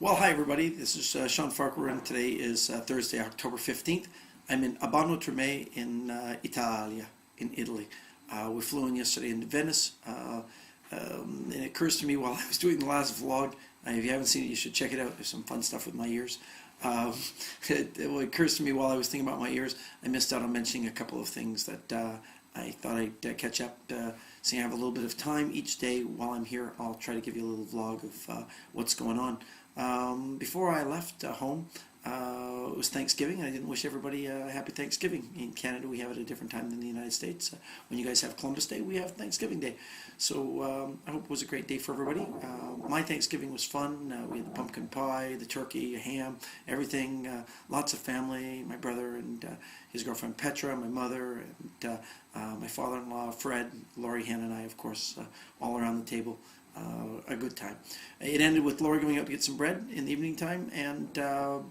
Well, hi everybody. This is Shawn Farquhar, and today is Thursday, October 15th. I'm in Abano Terme in Italia, in Italy. We flew in yesterday into Venice, and it occurs to me while I was doing the last vlog, if you haven't seen it, you should check it out. There's some fun stuff with my ears. It occurs to me while I was thinking about my ears, I missed out on mentioning a couple of things that I thought I'd catch up. Seeing I have a little bit of time each day while I'm here, I'll try to give you a little vlog of what's going on. Before I left home, it was Thanksgiving. I didn't wish everybody a happy Thanksgiving. In Canada, we have it at a different time than the United States. When you guys have Columbus Day, we have Thanksgiving Day. So I hope it was a great day for everybody. My Thanksgiving was fun. We had the pumpkin pie, the turkey, ham, everything. Lots of family, my brother and his girlfriend Petra, my mother, and my father-in-law Fred, Lori, Hannah, and I, of course, all around the table. A good time. It ended with Lori going out to get some bread in the evening time and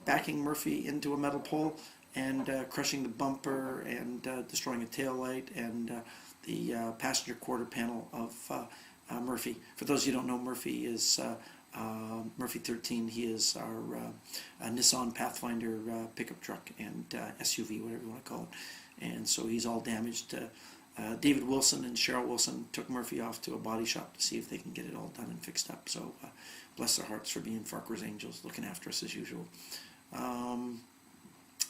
backing Murphy into a metal pole and crushing the bumper and destroying a tail light and the passenger quarter panel of Murphy. For those of you who don't know, Murphy is Murphy 13. He is our Nissan Pathfinder pickup truck and SUV, whatever you want to call it. And so he's all damaged. David Wilson and Cheryl Wilson took Murphy off to a body shop to see if they can get it all done and fixed up. So bless their hearts for being Farquhar's angels, looking after us as usual.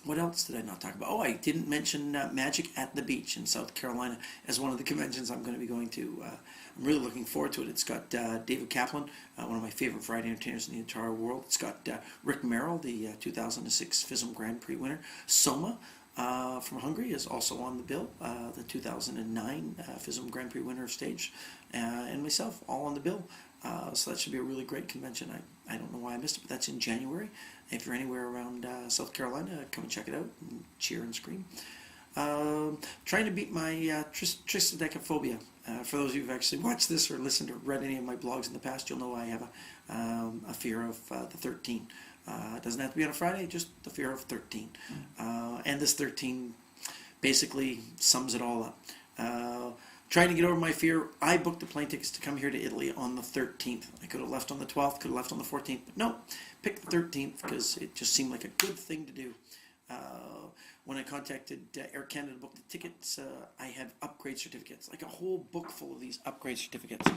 What else did I not talk about? Oh, I didn't mention Magic at the Beach in South Carolina as one of the conventions I'm going to be going to. I'm really looking forward to it. It's got David Kaplan, one of my favorite variety entertainers in the entire world. It's got Rick Merrill, the 2006 FISM Grand Prix winner. Soma from Hungary is also on the bill, the 2009 FISM Grand Prix winner of stage, and myself, all on the bill. So that should be a really great convention. I don't know why I missed it, but that's in January. If you're anywhere around South Carolina, come and check it out and cheer and scream. Trying to beat my triskaidekaphobia. For those of you who've actually watched this or listened or read any of my blogs in the past, you'll know I have a fear of the 13. It doesn't have to be on a Friday, just the fear of 13. And this 13 basically sums it all up. Trying to get over my fear, I booked the plane tickets to come here to Italy on the 13th. I could have left on the 12th, could have left on the 14th, but no, picked the 13th because it just seemed like a good thing to do. When I contacted Air Canada to book the tickets, I had upgrade certificates, like a whole book full of these upgrade certificates,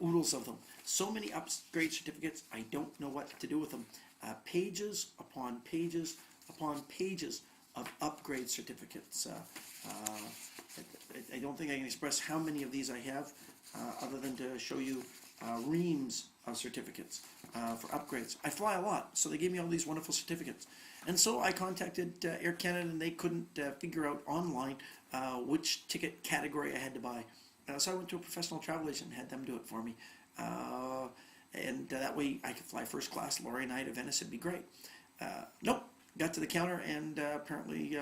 oodles of them. So many upgrade certificates, I don't know what to do with them. Pages upon pages upon pages of upgrade certificates. I don't think I can express how many of these I have, other than to show you reams of certificates for upgrades. I fly a lot, so they gave me all these wonderful certificates. And so I contacted Air Canada, and they couldn't figure out online which ticket category I had to buy. So I went to a professional travel agent and had them do it for me. And that way I could fly first class, Lori and I, to Venice. It'd be great. Nope. Got to the counter, and apparently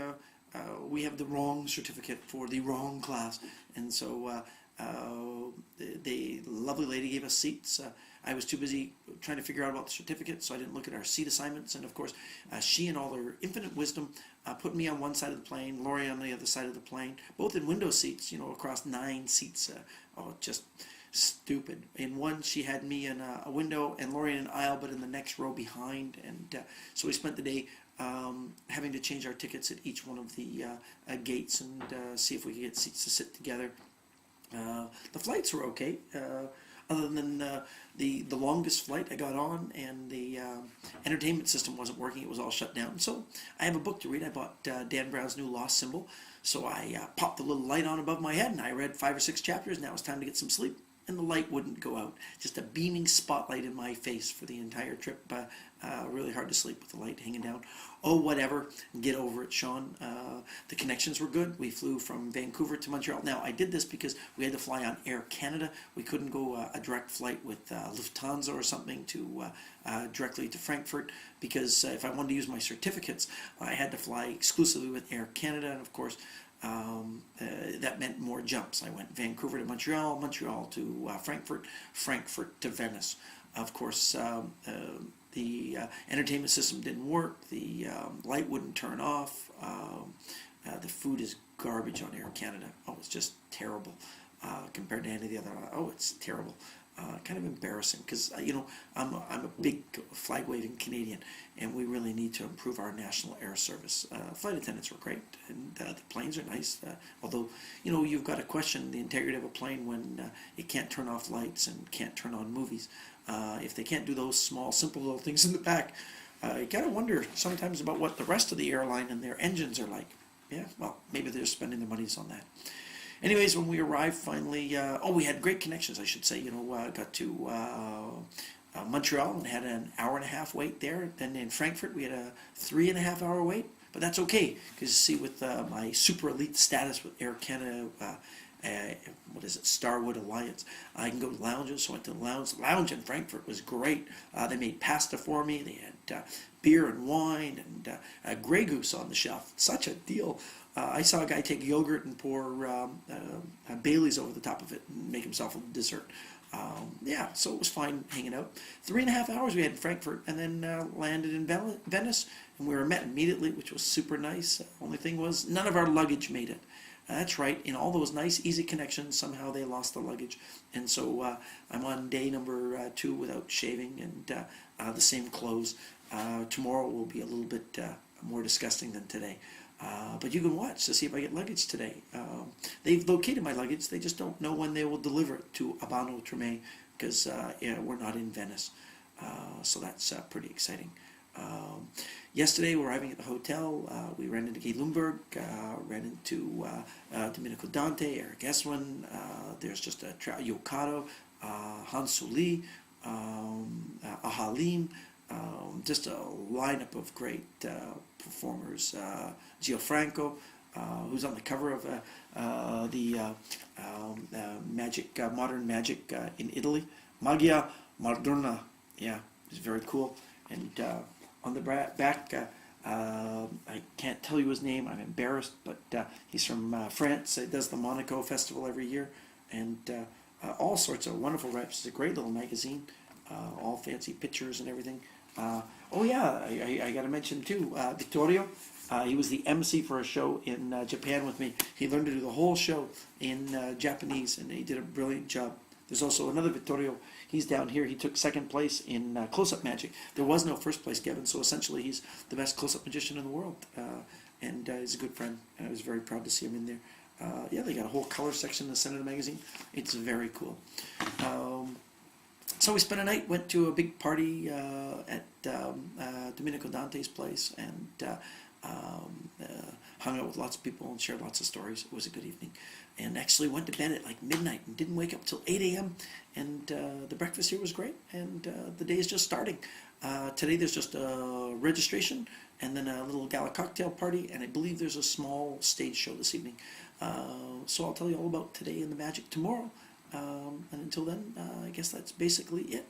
we have the wrong certificate for the wrong class. And so the lovely lady gave us seats. I was too busy trying to figure out about the certificate, so I didn't look at our seat assignments. And of course, she, in all her infinite wisdom, put me on one side of the plane, Lori on the other side of the plane, both in window seats, across 9 seats. Just stupid. In one, she had me in a window and Lori in an aisle, but in the next row behind. And so we spent the day having to change our tickets at each one of the gates and see if we could get seats to sit together. The flights were okay, other than the longest flight I got on, and the entertainment system wasn't working. It was all shut down. So I have a book to read. I bought Dan Brown's new Lost Symbol. So I popped the little light on above my head, and I read 5 or 6 chapters. Now it's time to get some sleep. And the light wouldn't go out. Just a beaming spotlight in my face for the entire trip. Really hard to sleep with the light hanging down. Oh, whatever. Get over it, Sean. The connections were good. We flew from Vancouver to Montreal. Now, I did this because we had to fly on Air Canada. We couldn't go a direct flight with Lufthansa or something to directly to Frankfurt, because if I wanted to use my certificates, I had to fly exclusively with Air Canada. And of course, that meant more jumps. I went Vancouver to Montreal, Montreal to Frankfurt, Frankfurt to Venice. Of course, the entertainment system didn't work. The light wouldn't turn off. The food is garbage on Air Canada. Oh, it's just terrible compared to any of the other. Oh, it's terrible. kind of embarrassing because I'm a big flag waving Canadian, and we really need to improve our national air service. Flight attendants were great, and the planes are nice. Although you've got to question the integrity of a plane when it can't turn off lights and can't turn on movies. If they can't do those small, simple little things in the back, you got to wonder sometimes about what the rest of the airline and their engines are like. Yeah, well, maybe they're spending their monies on that. Anyways, when we arrived finally, we had great connections, I should say. Got to Montreal and had an hour and a half wait there. Then in Frankfurt, we had a 3.5 hour wait. But that's okay, because see, with my super elite status with Air Canada, Starwood Alliance, I can go to lounges. So I went to the lounge. The lounge in Frankfurt was great. They made pasta for me. They had beer and wine and Grey Goose on the shelf. Such a deal. I saw a guy take yogurt and pour Bailey's over the top of it and make himself a dessert. So it was fine hanging out. 3.5 hours we had in Frankfurt, and then landed in Venice, and we were met immediately, which was super nice. Only thing was, none of our luggage made it. That's right, in all those nice, easy connections, somehow they lost the luggage. And so I'm on day number 2 without shaving and the same clothes. Tomorrow will be a little bit more disgusting than today. But you can watch to see if I get luggage today. They've located my luggage. They just don't know when they will deliver it to Abano Tremé because we're not in Venice. So that's pretty exciting. Yesterday, we're arriving at the hotel. We ran into Guy Lumberg, ran into Domenico Dante, Eric Eswin. There's just a Yokado, Hans Soli, Ahalim. Just a lineup of great performers. Gianfranco, who's on the cover of the Magic, Modern Magic in Italy. Magia Moderna, yeah, it's very cool. And on the back, I can't tell you his name, I'm embarrassed, but he's from France. He does the Monaco Festival every year, and all sorts of wonderful reps. It's a great little magazine, all fancy pictures and everything. I got to mention too, Vittorio. He was the MC for a show in Japan with me. He learned to do the whole show in Japanese, and he did a brilliant job. There's also another Vittorio. He's down here. He took second place in close-up magic. There was no first place given, so essentially he's the best close-up magician in the world. And he's a good friend, and I was very proud to see him in there. They got a whole color section in the center of the magazine. It's very cool. So we spent a night, went to a big party at Domenico Dante's place, and hung out with lots of people and shared lots of stories. It was a good evening. And actually went to bed at like midnight and didn't wake up till 8 a.m. And the breakfast here was great, and the day is just starting. Today there's just a registration and then a little gala cocktail party, and I believe there's a small stage show this evening. So I'll tell you all about today and the magic tomorrow. And until then, I guess that's basically it.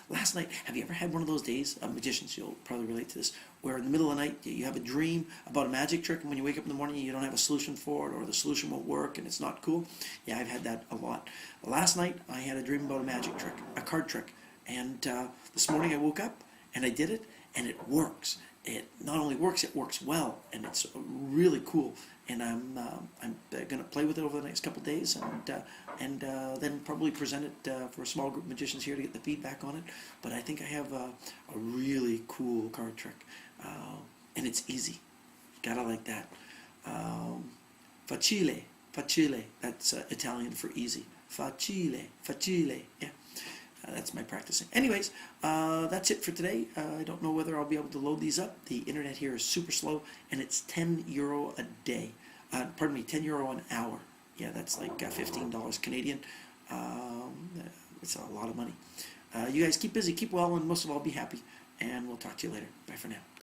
Last night, have you ever had one of those days, magicians, you'll probably relate to this, where in the middle of the night you have a dream about a magic trick, and when you wake up in the morning you don't have a solution for it, or the solution won't work and it's not cool? Yeah, I've had that a lot. Last night I had a dream about a magic trick, a card trick, and this morning I woke up and I did it, and it works. It not only works, it works well, and it's really cool. And I'm going to play with it over the next couple of days, and then probably present it for a small group of magicians here to get the feedback on it. But I think I have a really cool card trick, and it's easy. Gotta like that. Facile, facile. That's Italian for easy. Facile, facile. Yeah. That's my practicing. Anyways, that's it for today. I don't know whether I'll be able to load these up. The internet here is super slow, and it's €10 a day. €10 an hour. Yeah, that's like $15 Canadian. It's a lot of money. You guys keep busy, keep well, and most of all, be happy. And we'll talk to you later. Bye for now.